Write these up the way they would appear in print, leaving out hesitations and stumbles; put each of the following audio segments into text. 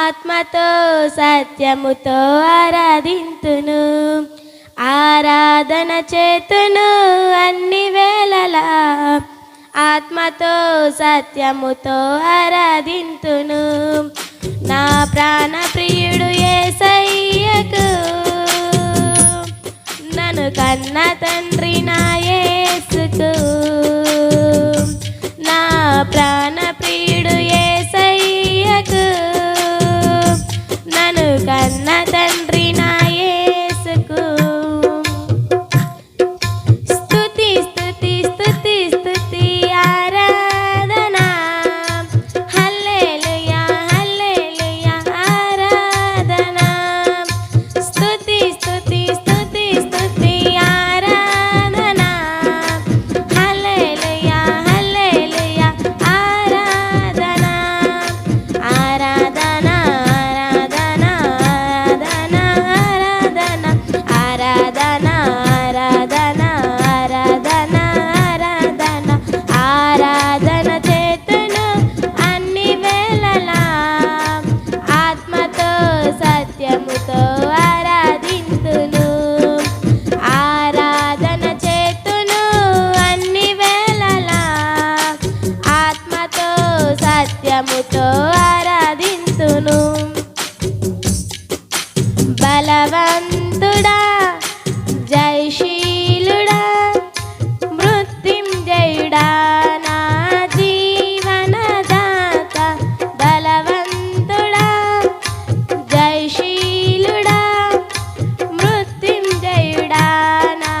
ఆత్మతో సత్యముతో ఆరాధింతును, ఆరాధన చేతును అన్ని వేళలా. ఆత్మతో సత్యముతో ఆరాధింతును, నా ప్రాణ ప్రియుడు యేసయ్యకు, నన్ను కన్న తండ్రి నా యేసుకు. నా ప్రాణ ప్రియుడు యేసయ్యకు, నన్ను కన్న తండ్రి నా యేసుకు. స్తుతి స్తుతి స్తుతి స్తుతి ఆరాధన, హల్లెలూయా హల్లెలూయా ఆరాధన. స్తుతి స్తుతి స్తుతి స్తుతి ఆరాధన, హల్లెలూయా హల్లెలూయా ఆరాధన. ఆరాధన ఆరాధన ఆరాధన ఆరాధన ఆరాధన ఆరాధన ఆరాధన ఆరాధన చేతును అన్ని వేళలా. ఆత్మతో సత్యముతో ఆరాధింతును, ఆరాధన చేతును అన్ని వేళలా. ఆత్మతో సత్యముతో ఆరాధింతును. బలవంతుడా జయశీలుడా మృత్యుంజయుడా నా జీవనదాత. బలవంతుడా జయశీలుడా మృత్యుంజయుడా నా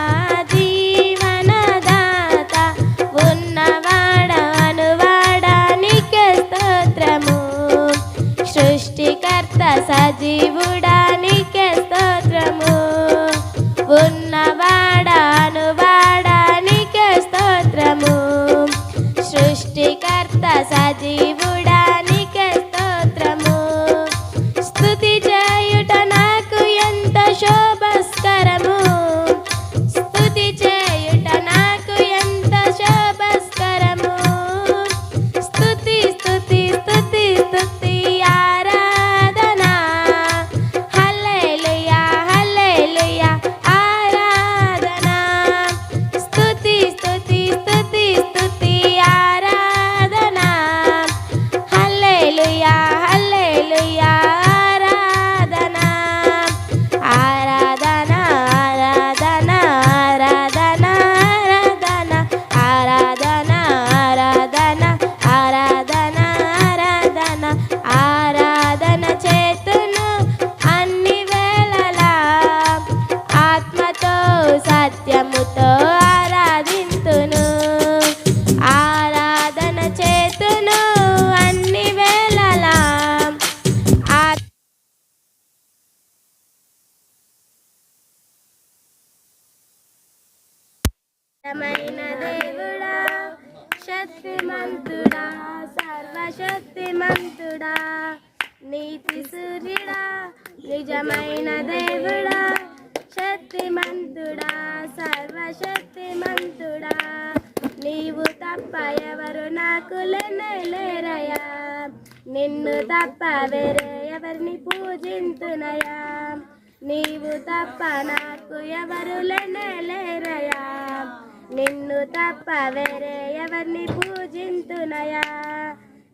జీవనదాత. ఉన్నవాడ అనువాడా నీకే స్తోత్రము, సృష్టికర్త సజీవుడా నీకే స్తోత్రము. ఉన్నవాడ అనువాడ నీకే స్తోత్రము, సృష్టికర్త సజీవుడా నీకే స్తోత్రము. స్తుతి చేయుట నాకు ఎంత శోభస్కరము, స్తుతి చేయుట నాకు ఎంత శోభస్కరము. స్తుతి స్తుతి స్తుతి స్తుతి ఆరాధన, హల్లెలూయా హల్లెలూయా ఆరాధన. స్తుతి స్తుతి స్తుతి స్తుతి ఆరాధన, హల్లెలూయా హల్లెలూయా ఆరాధన. ఆరాధన ఆరాధన ఆరాధన ఆరాధన ఆరాధన ఆరాధన ఆరాధన ఆరాధన చేతును అన్ని వేళలా. ఆత్మతో సత్యముతో ఆరాధింతును, ఆరాధన చేతును అన్ని వేళలా. నిజమైన దేవుడా శక్తిమంతుడా సర్వశక్తిమంతుడా నీతి సూర్యుడా. నిజమైన దేవుడా శక్తిమంతుడా సర్వశక్తిమంతుడా, నీవు తప్ప ఎవరు నాకు లేరయ్యా. నిన్ను తప్ప వేరే ఎవరిని పూజింతునయా. నీవు తప్ప నాకు ఎవరు లేరయ్యా. నిన్ను తప్ప వేరే ఎవరిని పూజింతునయా.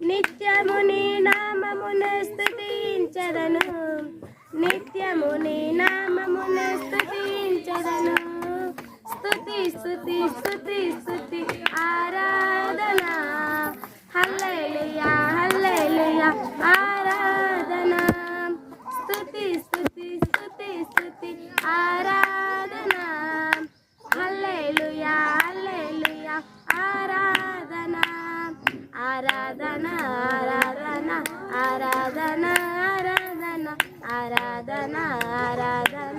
నిత్యము నీ నామమును స్తుతించెదను, నిత్యము నీ నామమును స్తుతించెదను. స్తుతి స్తుతి స్తుతి స్తుతి ఆరాధన, హల్లెలూయా హల్లెలూయా ఆరాధన. స్తుతి స్తుతి స్తుతి స్తుతి ఆరాధన, హల్లెలూయా హల్లెలూయా ఆరాధన. ఆరాధన ఆరాధన ఆరాధన ఆరాధన ఆరాధన ఆరాధన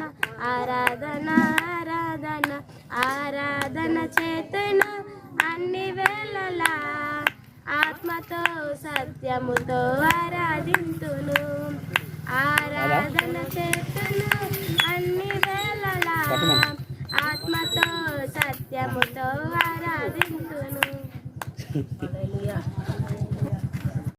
ఆరాధన ఆరాధన ఆరాధన చేతును అన్ని వేళలా. ఆత్మతో సత్యముతో ఆరాధింతును, ఆరాధన చేతును అన్ని వేళలా. ఆత్మతో సత్యముతో ఆరాధింతును.